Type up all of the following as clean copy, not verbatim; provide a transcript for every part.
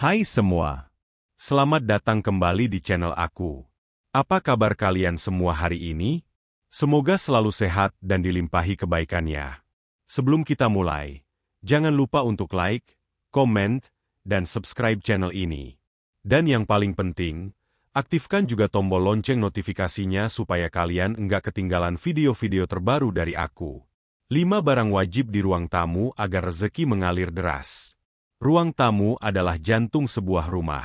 Hai semua, selamat datang kembali di channel aku. Apa kabar kalian semua hari ini? Semoga selalu sehat dan dilimpahi kebaikannya. Sebelum kita mulai, jangan lupa untuk like, komen, dan subscribe channel ini. Dan yang paling penting, aktifkan juga tombol lonceng notifikasinya supaya kalian enggak ketinggalan video-video terbaru dari aku. 5 barang wajib di ruang tamu agar rezeki mengalir deras. Ruang tamu adalah jantung sebuah rumah.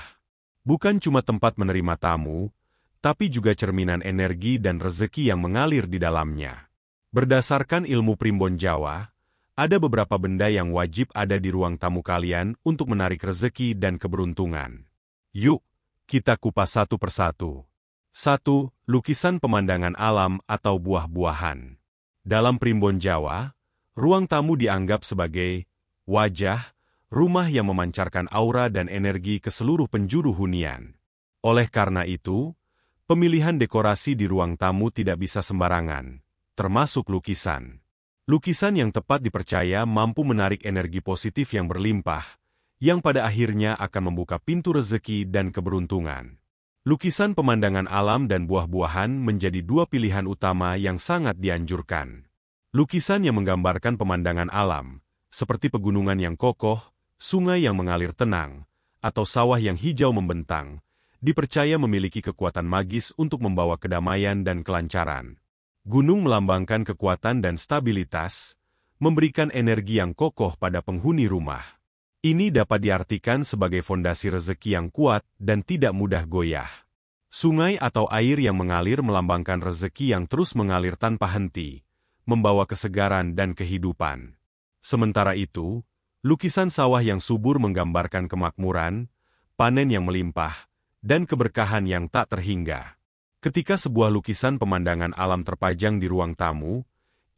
Bukan cuma tempat menerima tamu, tapi juga cerminan energi dan rezeki yang mengalir di dalamnya. Berdasarkan ilmu primbon Jawa, ada beberapa benda yang wajib ada di ruang tamu kalian untuk menarik rezeki dan keberuntungan. Yuk, kita kupas satu persatu. 1. Lukisan pemandangan alam atau buah-buahan. Dalam primbon Jawa, ruang tamu dianggap sebagai wajah, rumah yang memancarkan aura dan energi ke seluruh penjuru hunian. Oleh karena itu, pemilihan dekorasi di ruang tamu tidak bisa sembarangan, termasuk lukisan. Lukisan yang tepat dipercaya mampu menarik energi positif yang berlimpah, yang pada akhirnya akan membuka pintu rezeki dan keberuntungan. Lukisan pemandangan alam dan buah-buahan menjadi dua pilihan utama yang sangat dianjurkan. Lukisan yang menggambarkan pemandangan alam, seperti pegunungan yang kokoh, sungai yang mengalir tenang, atau sawah yang hijau membentang, dipercaya memiliki kekuatan magis untuk membawa kedamaian dan kelancaran. Gunung melambangkan kekuatan dan stabilitas, memberikan energi yang kokoh pada penghuni rumah. Ini dapat diartikan sebagai fondasi rezeki yang kuat dan tidak mudah goyah. Sungai atau air yang mengalir melambangkan rezeki yang terus mengalir tanpa henti, membawa kesegaran dan kehidupan. Sementara itu, lukisan sawah yang subur menggambarkan kemakmuran, panen yang melimpah, dan keberkahan yang tak terhingga. Ketika sebuah lukisan pemandangan alam terpajang di ruang tamu,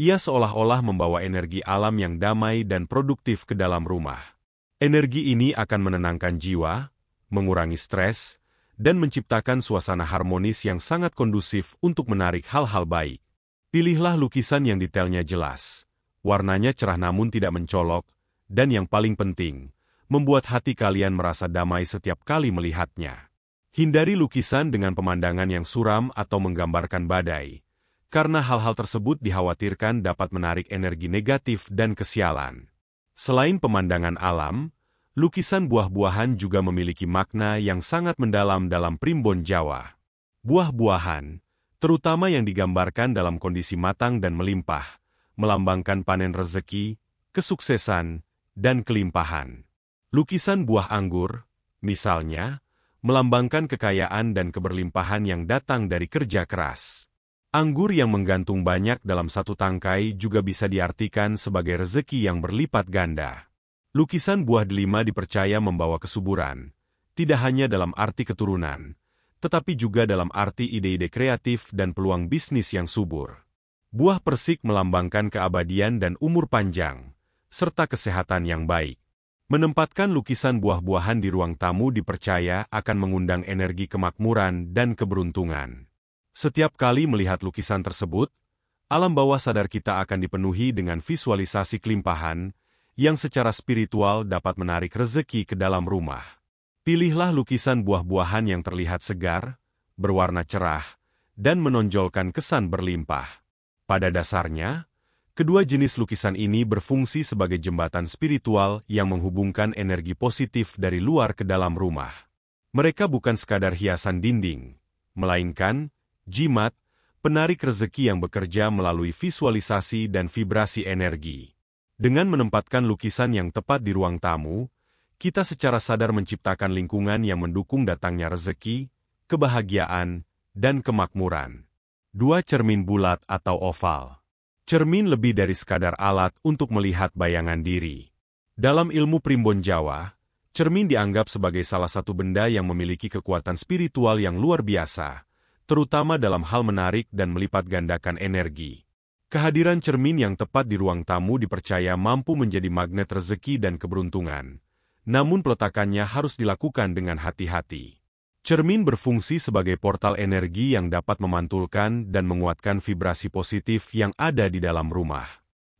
ia seolah-olah membawa energi alam yang damai dan produktif ke dalam rumah. Energi ini akan menenangkan jiwa, mengurangi stres, dan menciptakan suasana harmonis yang sangat kondusif untuk menarik hal-hal baik. Pilihlah lukisan yang detailnya jelas, warnanya cerah namun tidak mencolok, dan yang paling penting, membuat hati kalian merasa damai setiap kali melihatnya. Hindari lukisan dengan pemandangan yang suram atau menggambarkan badai, karena hal-hal tersebut dikhawatirkan dapat menarik energi negatif dan kesialan. Selain pemandangan alam, lukisan buah-buahan juga memiliki makna yang sangat mendalam dalam primbon Jawa. Buah-buahan, terutama yang digambarkan dalam kondisi matang dan melimpah, melambangkan panen rezeki, kesuksesan, dan kelimpahan. Lukisan buah anggur, misalnya, melambangkan kekayaan dan keberlimpahan yang datang dari kerja keras. Anggur yang menggantung banyak dalam satu tangkai juga bisa diartikan sebagai rezeki yang berlipat ganda. Lukisan buah delima dipercaya membawa kesuburan, tidak hanya dalam arti keturunan, tetapi juga dalam arti ide-ide kreatif dan peluang bisnis yang subur. Buah persik melambangkan keabadian dan umur panjang, serta kesehatan yang baik. Menempatkan lukisan buah-buahan di ruang tamu dipercaya akan mengundang energi kemakmuran dan keberuntungan. Setiap kali melihat lukisan tersebut, alam bawah sadar kita akan dipenuhi dengan visualisasi kelimpahan yang secara spiritual dapat menarik rezeki ke dalam rumah. Pilihlah lukisan buah-buahan yang terlihat segar, berwarna cerah, dan menonjolkan kesan berlimpah. Pada dasarnya, kedua jenis lukisan ini berfungsi sebagai jembatan spiritual yang menghubungkan energi positif dari luar ke dalam rumah. Mereka bukan sekadar hiasan dinding, melainkan jimat, penarik rezeki yang bekerja melalui visualisasi dan vibrasi energi. Dengan menempatkan lukisan yang tepat di ruang tamu, kita secara sadar menciptakan lingkungan yang mendukung datangnya rezeki, kebahagiaan, dan kemakmuran. 2. Cermin bulat atau oval. Cermin lebih dari sekadar alat untuk melihat bayangan diri. Dalam ilmu primbon Jawa, cermin dianggap sebagai salah satu benda yang memiliki kekuatan spiritual yang luar biasa, terutama dalam hal menarik dan melipat gandakan energi. Kehadiran cermin yang tepat di ruang tamu dipercaya mampu menjadi magnet rezeki dan keberuntungan, namun peletakannya harus dilakukan dengan hati-hati. Cermin berfungsi sebagai portal energi yang dapat memantulkan dan menguatkan vibrasi positif yang ada di dalam rumah.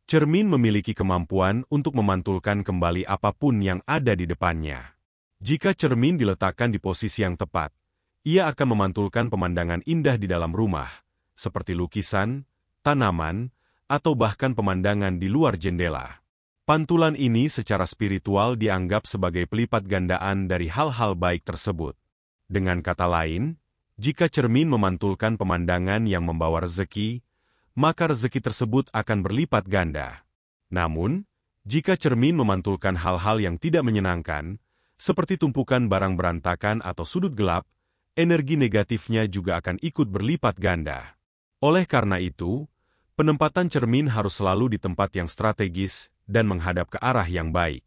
Cermin memiliki kemampuan untuk memantulkan kembali apapun yang ada di depannya. Jika cermin diletakkan di posisi yang tepat, ia akan memantulkan pemandangan indah di dalam rumah, seperti lukisan, tanaman, atau bahkan pemandangan di luar jendela. Pantulan ini secara spiritual dianggap sebagai pelipat gandaan dari hal-hal baik tersebut. Dengan kata lain, jika cermin memantulkan pemandangan yang membawa rezeki, maka rezeki tersebut akan berlipat ganda. Namun, jika cermin memantulkan hal-hal yang tidak menyenangkan, seperti tumpukan barang berantakan atau sudut gelap, energi negatifnya juga akan ikut berlipat ganda. Oleh karena itu, penempatan cermin harus selalu di tempat yang strategis dan menghadap ke arah yang baik.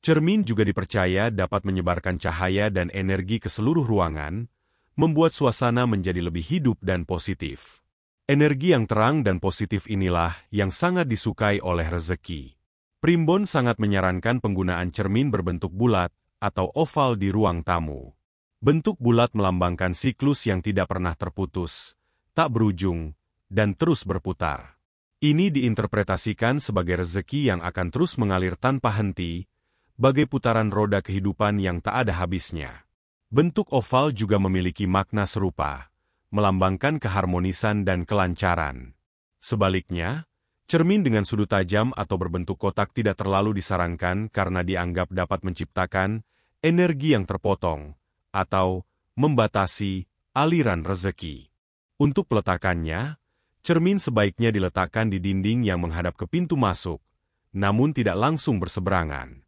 Cermin juga dipercaya dapat menyebarkan cahaya dan energi ke seluruh ruangan, membuat suasana menjadi lebih hidup dan positif. Energi yang terang dan positif inilah yang sangat disukai oleh rezeki. Primbon sangat menyarankan penggunaan cermin berbentuk bulat atau oval di ruang tamu. Bentuk bulat melambangkan siklus yang tidak pernah terputus, tak berujung, dan terus berputar. Ini diinterpretasikan sebagai rezeki yang akan terus mengalir tanpa henti, bagai putaran roda kehidupan yang tak ada habisnya. Bentuk oval juga memiliki makna serupa, melambangkan keharmonisan dan kelancaran. Sebaliknya, cermin dengan sudut tajam atau berbentuk kotak tidak terlalu disarankan karena dianggap dapat menciptakan energi yang terpotong atau membatasi aliran rezeki. Untuk peletakannya, cermin sebaiknya diletakkan di dinding yang menghadap ke pintu masuk, namun tidak langsung berseberangan.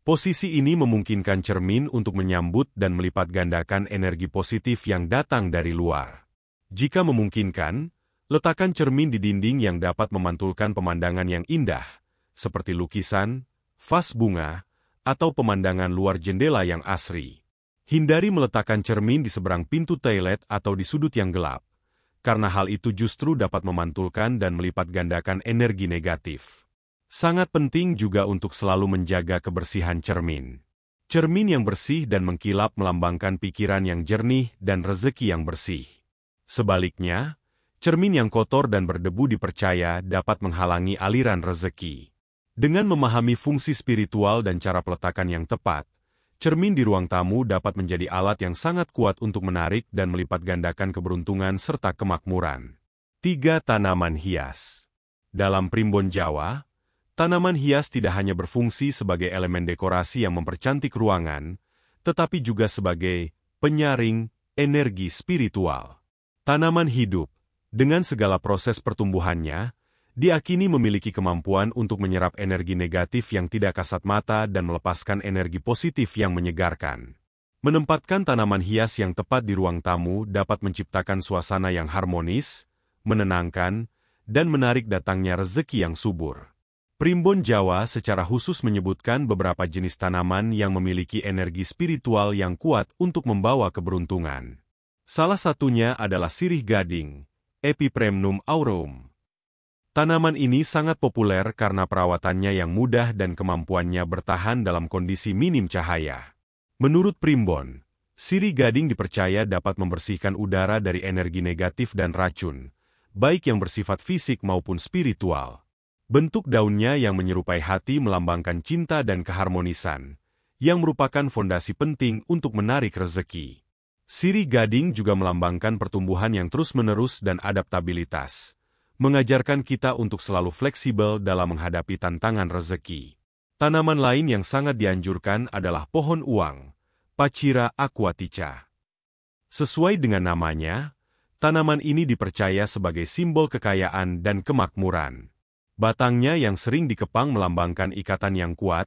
Posisi ini memungkinkan cermin untuk menyambut dan melipat gandakan energi positif yang datang dari luar. Jika memungkinkan, letakkan cermin di dinding yang dapat memantulkan pemandangan yang indah, seperti lukisan, vas bunga, atau pemandangan luar jendela yang asri. Hindari meletakkan cermin di seberang pintu toilet atau di sudut yang gelap, karena hal itu justru dapat memantulkan dan melipat gandakan energi negatif. Sangat penting juga untuk selalu menjaga kebersihan cermin. Cermin yang bersih dan mengkilap melambangkan pikiran yang jernih dan rezeki yang bersih. Sebaliknya, cermin yang kotor dan berdebu dipercaya dapat menghalangi aliran rezeki. Dengan memahami fungsi spiritual dan cara peletakan yang tepat, cermin di ruang tamu dapat menjadi alat yang sangat kuat untuk menarik dan melipat gandakan keberuntungan serta kemakmuran. 3. Tanaman hias. Dalam primbon Jawa, tanaman hias tidak hanya berfungsi sebagai elemen dekorasi yang mempercantik ruangan, tetapi juga sebagai penyaring energi spiritual. Tanaman hidup, dengan segala proses pertumbuhannya, diakini memiliki kemampuan untuk menyerap energi negatif yang tidak kasat mata dan melepaskan energi positif yang menyegarkan. Menempatkan tanaman hias yang tepat di ruang tamu dapat menciptakan suasana yang harmonis, menenangkan, dan menarik datangnya rezeki yang subur. Primbon Jawa secara khusus menyebutkan beberapa jenis tanaman yang memiliki energi spiritual yang kuat untuk membawa keberuntungan. Salah satunya adalah sirih gading, Epipremnum aureum. Tanaman ini sangat populer karena perawatannya yang mudah dan kemampuannya bertahan dalam kondisi minim cahaya. Menurut Primbon, sirih gading dipercaya dapat membersihkan udara dari energi negatif dan racun, baik yang bersifat fisik maupun spiritual. Bentuk daunnya yang menyerupai hati melambangkan cinta dan keharmonisan, yang merupakan fondasi penting untuk menarik rezeki. Sirih gading juga melambangkan pertumbuhan yang terus-menerus dan adaptabilitas, mengajarkan kita untuk selalu fleksibel dalam menghadapi tantangan rezeki. Tanaman lain yang sangat dianjurkan adalah pohon uang, Pachira aquatica. Sesuai dengan namanya, tanaman ini dipercaya sebagai simbol kekayaan dan kemakmuran. Batangnya yang sering dikepang melambangkan ikatan yang kuat,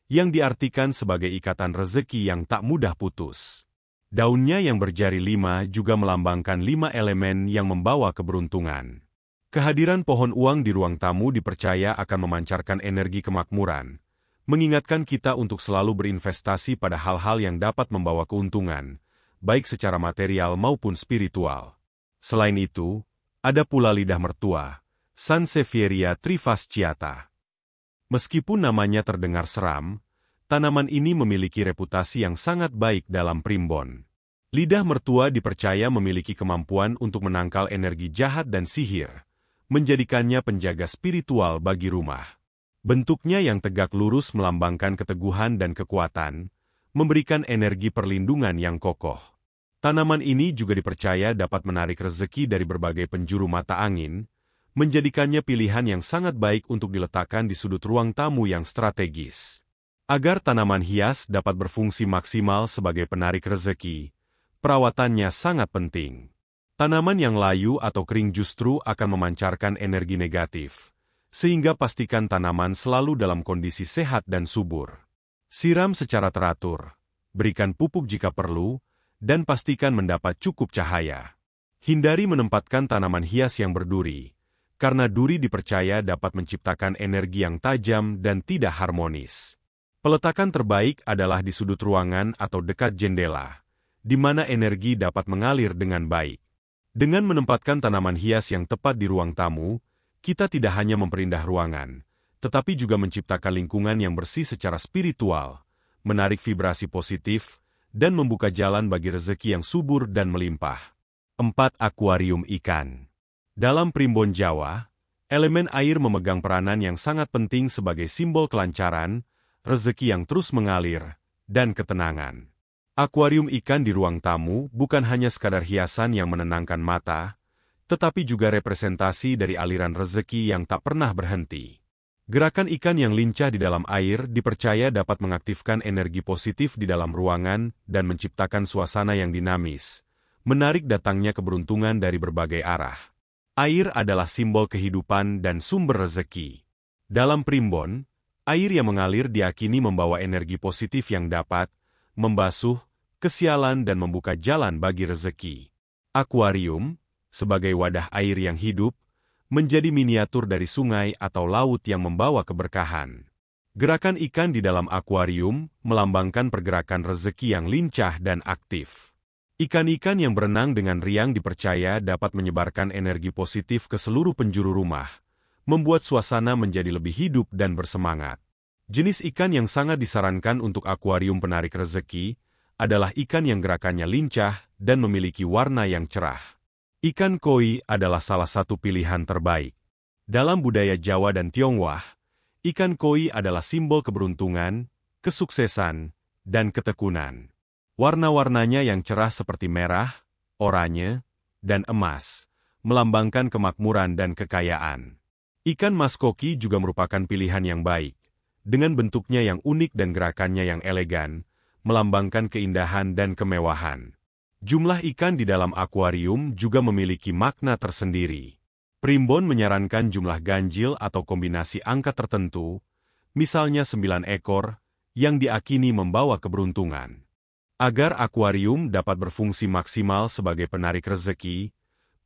yang diartikan sebagai ikatan rezeki yang tak mudah putus. Daunnya yang berjari 5 juga melambangkan 5 elemen yang membawa keberuntungan. Kehadiran pohon uang di ruang tamu dipercaya akan memancarkan energi kemakmuran, mengingatkan kita untuk selalu berinvestasi pada hal-hal yang dapat membawa keuntungan, baik secara material maupun spiritual. Selain itu, ada pula lidah mertua, Sansevieria trifasciata. Meskipun namanya terdengar seram, tanaman ini memiliki reputasi yang sangat baik dalam primbon. Lidah mertua dipercaya memiliki kemampuan untuk menangkal energi jahat dan sihir, menjadikannya penjaga spiritual bagi rumah. Bentuknya yang tegak lurus melambangkan keteguhan dan kekuatan, memberikan energi perlindungan yang kokoh. Tanaman ini juga dipercaya dapat menarik rezeki dari berbagai penjuru mata angin, menjadikannya pilihan yang sangat baik untuk diletakkan di sudut ruang tamu yang strategis. Agar tanaman hias dapat berfungsi maksimal sebagai penarik rezeki, perawatannya sangat penting. Tanaman yang layu atau kering justru akan memancarkan energi negatif, sehingga pastikan tanaman selalu dalam kondisi sehat dan subur. Siram secara teratur, berikan pupuk jika perlu, dan pastikan mendapat cukup cahaya. Hindari menempatkan tanaman hias yang berduri, karena duri dipercaya dapat menciptakan energi yang tajam dan tidak harmonis. Peletakan terbaik adalah di sudut ruangan atau dekat jendela, di mana energi dapat mengalir dengan baik. Dengan menempatkan tanaman hias yang tepat di ruang tamu, kita tidak hanya memperindah ruangan, tetapi juga menciptakan lingkungan yang bersih secara spiritual, menarik vibrasi positif, dan membuka jalan bagi rezeki yang subur dan melimpah. 4. Akuarium ikan. Dalam primbon Jawa, elemen air memegang peranan yang sangat penting sebagai simbol kelancaran, rezeki yang terus mengalir, dan ketenangan. Akuarium ikan di ruang tamu bukan hanya sekadar hiasan yang menenangkan mata, tetapi juga representasi dari aliran rezeki yang tak pernah berhenti. Gerakan ikan yang lincah di dalam air dipercaya dapat mengaktifkan energi positif di dalam ruangan dan menciptakan suasana yang dinamis, menarik datangnya keberuntungan dari berbagai arah. Air adalah simbol kehidupan dan sumber rezeki. Dalam primbon, air yang mengalir diakini membawa energi positif yang dapat membasuh, kesialan dan membuka jalan bagi rezeki. Akuarium, sebagai wadah air yang hidup, menjadi miniatur dari sungai atau laut yang membawa keberkahan. Gerakan ikan di dalam akuarium melambangkan pergerakan rezeki yang lincah dan aktif. Ikan-ikan yang berenang dengan riang dipercaya dapat menyebarkan energi positif ke seluruh penjuru rumah, membuat suasana menjadi lebih hidup dan bersemangat. Jenis ikan yang sangat disarankan untuk akuarium penarik rezeki adalah ikan yang gerakannya lincah dan memiliki warna yang cerah. Ikan koi adalah salah satu pilihan terbaik. Dalam budaya Jawa dan Tionghoa, ikan koi adalah simbol keberuntungan, kesuksesan, dan ketekunan. Warna-warnanya yang cerah seperti merah, oranye, dan emas, melambangkan kemakmuran dan kekayaan. Ikan mas koki juga merupakan pilihan yang baik, dengan bentuknya yang unik dan gerakannya yang elegan, melambangkan keindahan dan kemewahan. Jumlah ikan di dalam akuarium juga memiliki makna tersendiri. Primbon menyarankan jumlah ganjil atau kombinasi angka tertentu, misalnya 9 ekor, yang diakini membawa keberuntungan. Agar akuarium dapat berfungsi maksimal sebagai penarik rezeki,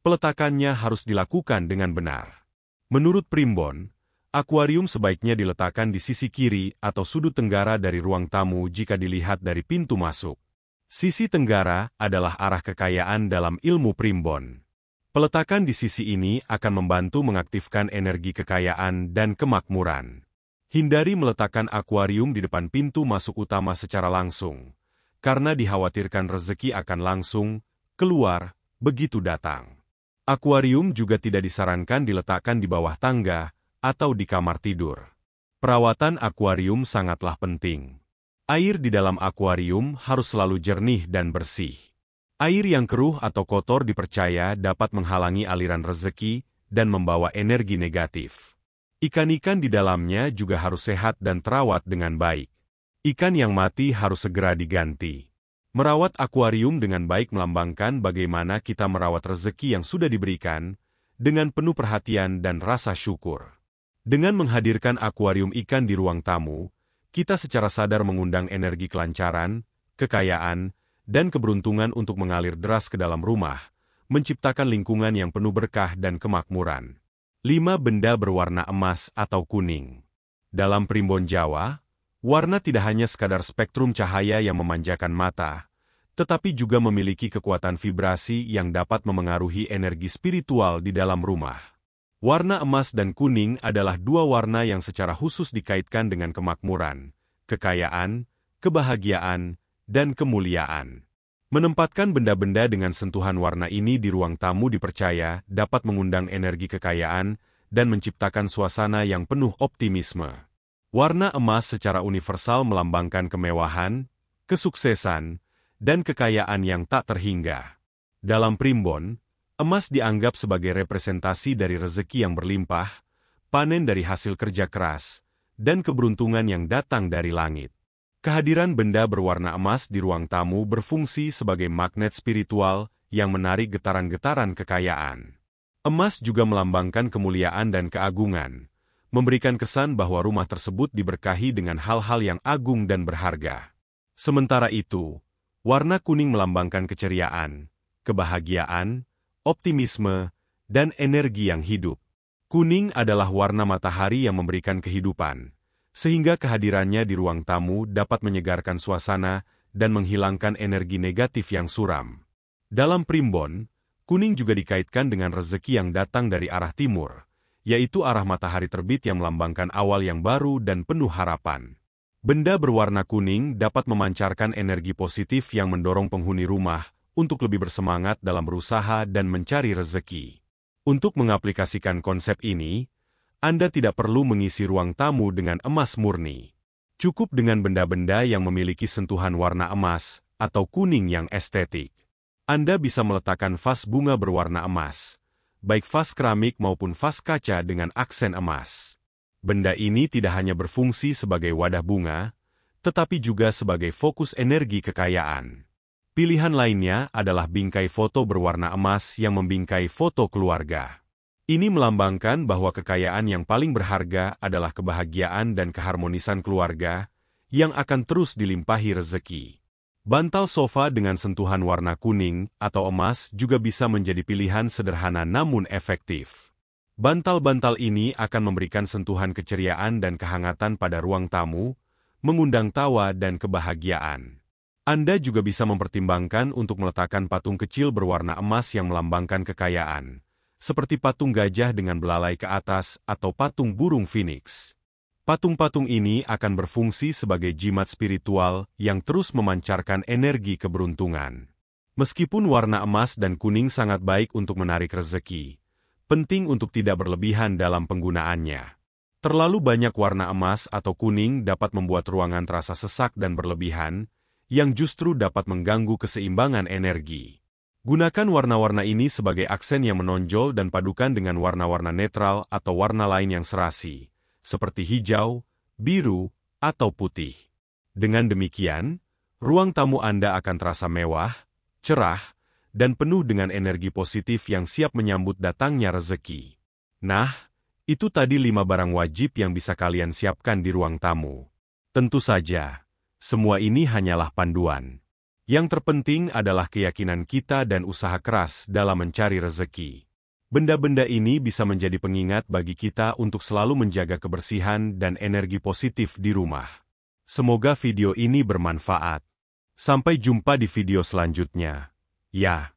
peletakannya harus dilakukan dengan benar. Menurut Primbon, akuarium sebaiknya diletakkan di sisi kiri atau sudut tenggara dari ruang tamu jika dilihat dari pintu masuk. Sisi tenggara adalah arah kekayaan dalam ilmu Primbon. Peletakan di sisi ini akan membantu mengaktifkan energi kekayaan dan kemakmuran. Hindari meletakkan akuarium di depan pintu masuk utama secara langsung, karena dikhawatirkan rezeki akan langsung keluar begitu datang. Akuarium juga tidak disarankan diletakkan di bawah tangga atau di kamar tidur. Perawatan akuarium sangatlah penting. Air di dalam akuarium harus selalu jernih dan bersih. Air yang keruh atau kotor dipercaya dapat menghalangi aliran rezeki dan membawa energi negatif. Ikan-ikan di dalamnya juga harus sehat dan terawat dengan baik. Ikan yang mati harus segera diganti. Merawat akuarium dengan baik melambangkan bagaimana kita merawat rezeki yang sudah diberikan, dengan penuh perhatian dan rasa syukur. Dengan menghadirkan akuarium ikan di ruang tamu, kita secara sadar mengundang energi kelancaran, kekayaan, dan keberuntungan untuk mengalir deras ke dalam rumah, menciptakan lingkungan yang penuh berkah dan kemakmuran. 5 benda berwarna emas atau kuning. Dalam primbon Jawa, warna tidak hanya sekadar spektrum cahaya yang memanjakan mata, tetapi juga memiliki kekuatan vibrasi yang dapat memengaruhi energi spiritual di dalam rumah. Warna emas dan kuning adalah dua warna yang secara khusus dikaitkan dengan kemakmuran, kekayaan, kebahagiaan, dan kemuliaan. Menempatkan benda-benda dengan sentuhan warna ini di ruang tamu dipercaya dapat mengundang energi kekayaan dan menciptakan suasana yang penuh optimisme. Warna emas secara universal melambangkan kemewahan, kesuksesan, dan kekayaan yang tak terhingga. Dalam primbon, emas dianggap sebagai representasi dari rezeki yang berlimpah, panen dari hasil kerja keras, dan keberuntungan yang datang dari langit. Kehadiran benda berwarna emas di ruang tamu berfungsi sebagai magnet spiritual yang menarik getaran-getaran kekayaan. Emas juga melambangkan kemuliaan dan keagungan, memberikan kesan bahwa rumah tersebut diberkahi dengan hal-hal yang agung dan berharga. Sementara itu, warna kuning melambangkan keceriaan, kebahagiaan, optimisme, dan energi yang hidup. Kuning adalah warna matahari yang memberikan kehidupan, sehingga kehadirannya di ruang tamu dapat menyegarkan suasana dan menghilangkan energi negatif yang suram. Dalam primbon, kuning juga dikaitkan dengan rezeki yang datang dari arah timur, yaitu arah matahari terbit yang melambangkan awal yang baru dan penuh harapan. Benda berwarna kuning dapat memancarkan energi positif yang mendorong penghuni rumah untuk lebih bersemangat dalam berusaha dan mencari rezeki. Untuk mengaplikasikan konsep ini, Anda tidak perlu mengisi ruang tamu dengan emas murni. Cukup dengan benda-benda yang memiliki sentuhan warna emas atau kuning yang estetik. Anda bisa meletakkan vas bunga berwarna emas, baik vas keramik maupun vas kaca dengan aksen emas. Benda ini tidak hanya berfungsi sebagai wadah bunga, tetapi juga sebagai fokus energi kekayaan. Pilihan lainnya adalah bingkai foto berwarna emas yang membingkai foto keluarga. Ini melambangkan bahwa kekayaan yang paling berharga adalah kebahagiaan dan keharmonisan keluarga yang akan terus dilimpahi rezeki. Bantal sofa dengan sentuhan warna kuning atau emas juga bisa menjadi pilihan sederhana namun efektif. Bantal-bantal ini akan memberikan sentuhan keceriaan dan kehangatan pada ruang tamu, mengundang tawa dan kebahagiaan. Anda juga bisa mempertimbangkan untuk meletakkan patung kecil berwarna emas yang melambangkan kekayaan, seperti patung gajah dengan belalai ke atas atau patung burung phoenix. Patung-patung ini akan berfungsi sebagai jimat spiritual yang terus memancarkan energi keberuntungan. Meskipun warna emas dan kuning sangat baik untuk menarik rezeki, penting untuk tidak berlebihan dalam penggunaannya. Terlalu banyak warna emas atau kuning dapat membuat ruangan terasa sesak dan berlebihan, yang justru dapat mengganggu keseimbangan energi. Gunakan warna-warna ini sebagai aksen yang menonjol dan padukan dengan warna-warna netral atau warna lain yang serasi, seperti hijau, biru, atau putih. Dengan demikian, ruang tamu Anda akan terasa mewah, cerah, dan penuh dengan energi positif yang siap menyambut datangnya rezeki. Nah, itu tadi 5 barang wajib yang bisa kalian siapkan di ruang tamu. Tentu saja, semua ini hanyalah panduan. Yang terpenting adalah keyakinan kita dan usaha keras dalam mencari rezeki. Benda-benda ini bisa menjadi pengingat bagi kita untuk selalu menjaga kebersihan dan energi positif di rumah. Semoga video ini bermanfaat. Sampai jumpa di video selanjutnya. Ya.